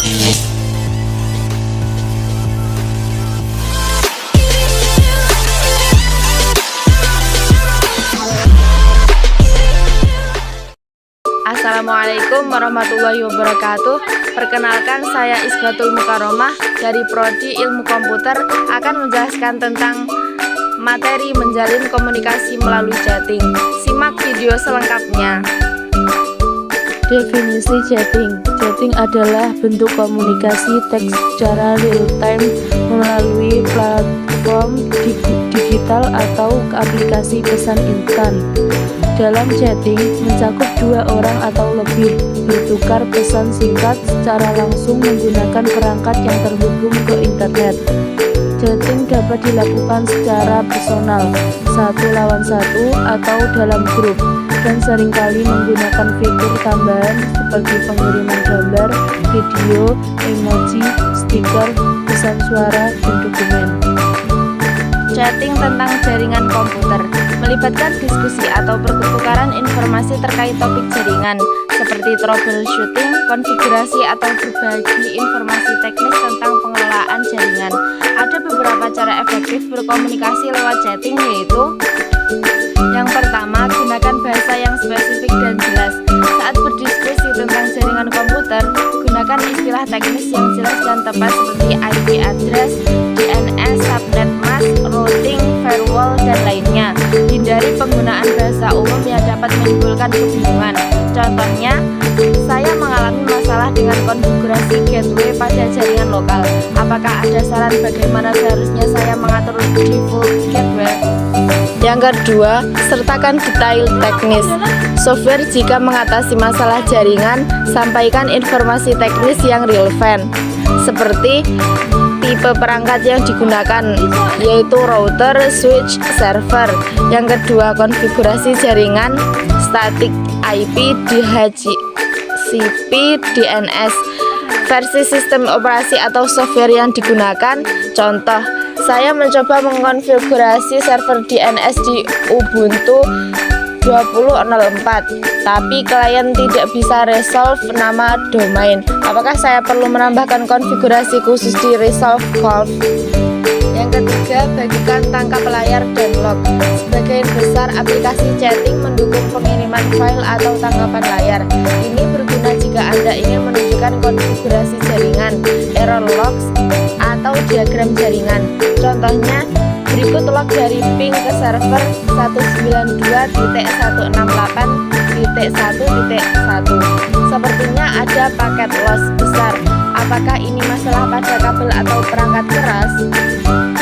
Assalamualaikum warahmatullahi wabarakatuh. Perkenalkan, saya Isbatul Mukaromah dari Prodi Ilmu Komputer akan menjelaskan tentang materi menjalin komunikasi melalui chatting. Simak video selengkapnya. Definisi chatting. Chatting adalah bentuk komunikasi teks secara real time melalui platform digital atau aplikasi pesan instan. Dalam chatting, mencakup dua orang atau lebih bertukar pesan singkat secara langsung menggunakan perangkat yang terhubung ke internet. Chatting dapat dilakukan secara personal, satu lawan satu, atau dalam grup, dan seringkali menggunakan fitur tambahan seperti pengiriman gambar, video, emoji, stiker, pesan suara, dan dokumen. Chatting tentang jaringan komputer melibatkan diskusi atau pertukaran informasi terkait topik jaringan seperti troubleshooting, konfigurasi, atau berbagi informasi teknis tentang pengelolaan jaringan. Ada beberapa cara efektif berkomunikasi lewat chatting, yaitu yang pertama, gunakan bahasa yang spesifik dan jelas. Saat berdiskusi tentang jaringan komputer, gunakan istilah teknis yang jelas dan tepat seperti IP address, DNS, subnet mask, routing, firewall, dan lainnya. Hindari penggunaan bahasa umum yang dapat menimbulkan kebingungan. Contohnya, saya mengalami masalah dengan konfigurasi gateway pada jaringan lokal. Apakah ada saran bagaimana seharusnya saya mengatur default gateway? Yang kedua, sertakan detail teknis. Software jika mengatasi masalah jaringan, sampaikan informasi teknis yang relevan, seperti tipe perangkat yang digunakan, yaitu router, switch, server. Yang kedua, konfigurasi jaringan, static IP, DHCP, DNS, versi sistem operasi atau software yang digunakan. Contoh, saya mencoba mengkonfigurasi server DNS di Ubuntu 20.04, tapi klien tidak bisa resolve nama domain. Apakah saya perlu menambahkan konfigurasi khusus di resolve conf? Yang ketiga, bagikan tangkap layar dan log. Sebagian besar aplikasi chatting mendukung pengiriman file atau tangkapan layar. Ini berguna jika Anda ingin menunjukkan konfigurasi jaringan, error logs, atau diagram jaringan. Contohnya, berikut log dari ping ke server 192.168.1.1. Sepertinya ada paket loss besar. Apakah ini masalah pada kabel atau perangkat keras?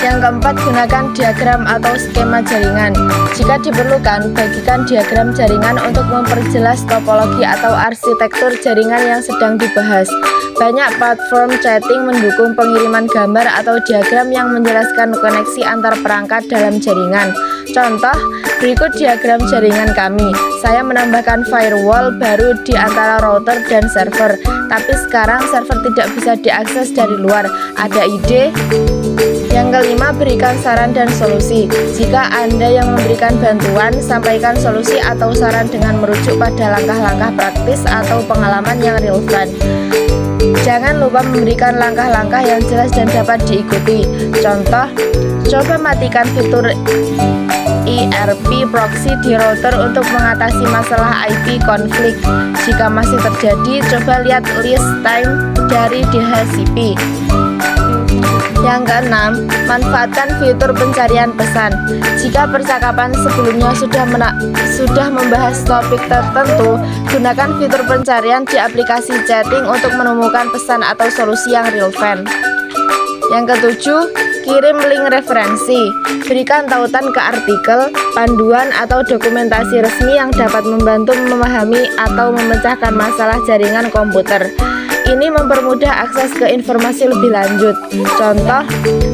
Yang keempat, gunakan diagram atau skema jaringan. Jika diperlukan, bagikan diagram jaringan untuk memperjelas topologi atau arsitektur jaringan yang sedang dibahas. Banyak platform chatting mendukung pengiriman gambar atau diagram yang menjelaskan koneksi antar perangkat dalam jaringan. Contoh, berikut diagram jaringan kami. Saya menambahkan firewall baru di antara router dan server, tapi sekarang server tidak bisa diakses dari luar. Ada ide? Yang kelima, berikan saran dan solusi. Jika Anda yang memberikan bantuan, sampaikan solusi atau saran dengan merujuk pada langkah-langkah praktis atau pengalaman yang relevan. Jangan lupa memberikan langkah-langkah yang jelas dan dapat diikuti. Contoh, coba matikan fitur IRP proxy di router untuk mengatasi masalah IP konflik. Jika masih terjadi, coba lihat list time dari DHCP. Yang keenam, manfaatkan fitur pencarian pesan. Jika percakapan sebelumnya sudah membahas topik tertentu, gunakan fitur pencarian di aplikasi chatting untuk menemukan pesan atau solusi yang relevan. Yang ketujuh, kirim link referensi. Berikan tautan ke artikel, panduan, atau dokumentasi resmi yang dapat membantu memahami atau memecahkan masalah jaringan komputer. Ini mempermudah akses ke informasi lebih lanjut. Contoh,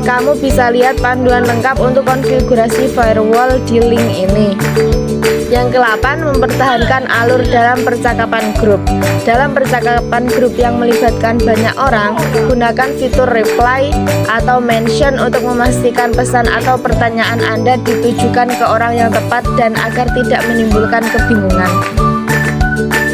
kamu bisa lihat panduan lengkap untuk konfigurasi firewall di link ini. Yang ke-8, mempertahankan alur dalam percakapan grup. Dalam percakapan grup yang melibatkan banyak orang, gunakan fitur reply atau mention untuk memastikan pesan atau pertanyaan Anda ditujukan ke orang yang tepat dan agar tidak menimbulkan kebingungan.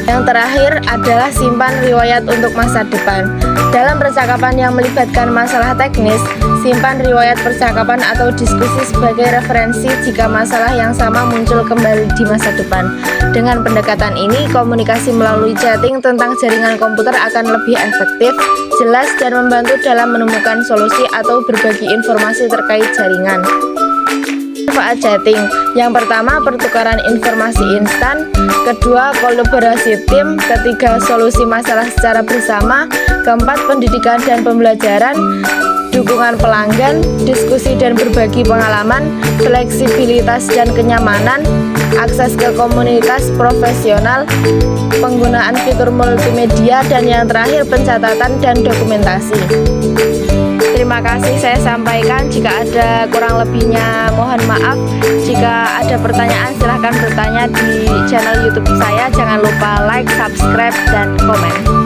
Yang terakhir adalah simpan riwayat untuk masa depan. Dalam percakapan yang melibatkan masalah teknis, simpan riwayat percakapan atau diskusi sebagai referensi jika masalah yang sama muncul kembali di masa depan. Dengan pendekatan ini, komunikasi melalui chatting tentang jaringan komputer akan lebih efektif, jelas, dan membantu dalam menemukan solusi atau berbagi informasi terkait jaringan. Manfaat chatting. Yang pertama, pertukaran informasi instan. Kedua, kolaborasi tim. Ketiga, solusi masalah secara bersama. Keempat, pendidikan dan pembelajaran. Dukungan pelanggan, diskusi dan berbagi pengalaman, fleksibilitas dan kenyamanan, akses ke komunitas profesional, penggunaan fitur multimedia, dan yang terakhir pencatatan dan dokumentasi. Terima kasih saya sampaikan. Jika ada kurang lebihnya mohon maaf. Jika ada pertanyaan silahkan bertanya di channel YouTube saya. Jangan lupa like, subscribe, dan komen.